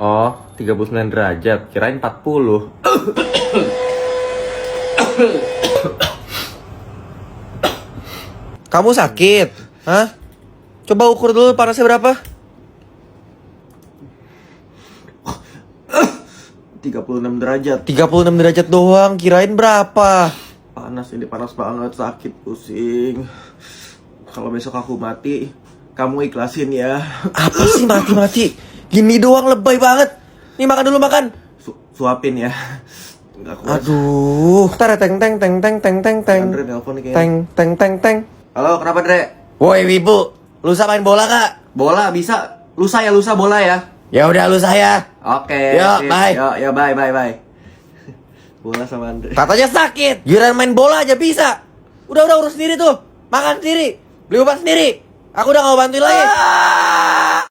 Oh, 39 derajat. Kirain 40. Kamu sakit? Hah? Coba ukur dulu panasnya berapa? 36 derajat. 36 derajat doang, kirain berapa? Panas ini, panas banget, sakit, pusing. Kalau besok aku mati, kamu ikhlasin ya. Apa sih mati-mati? Gini doang lebay banget. Nih makan dulu makan. Suapin ya. Nggak kuat. Aduh, tar teng teng teng teng teng teng teng Andre nelpon nih kayaknya. teng teng teng teng. Halo, kenapa Dre? Woi wibu, lusa main bola kak? Bola bisa. Lusa bola ya. Ya udah lusa ya. Oke. Yo, sip. bye. Yo, bye. Bola sama Andre. Katanya sakit, giliran main bola aja bisa. Udah urus sendiri tuh, makan sendiri, beli obat sendiri. Aku udah gak mau bantuin lagi.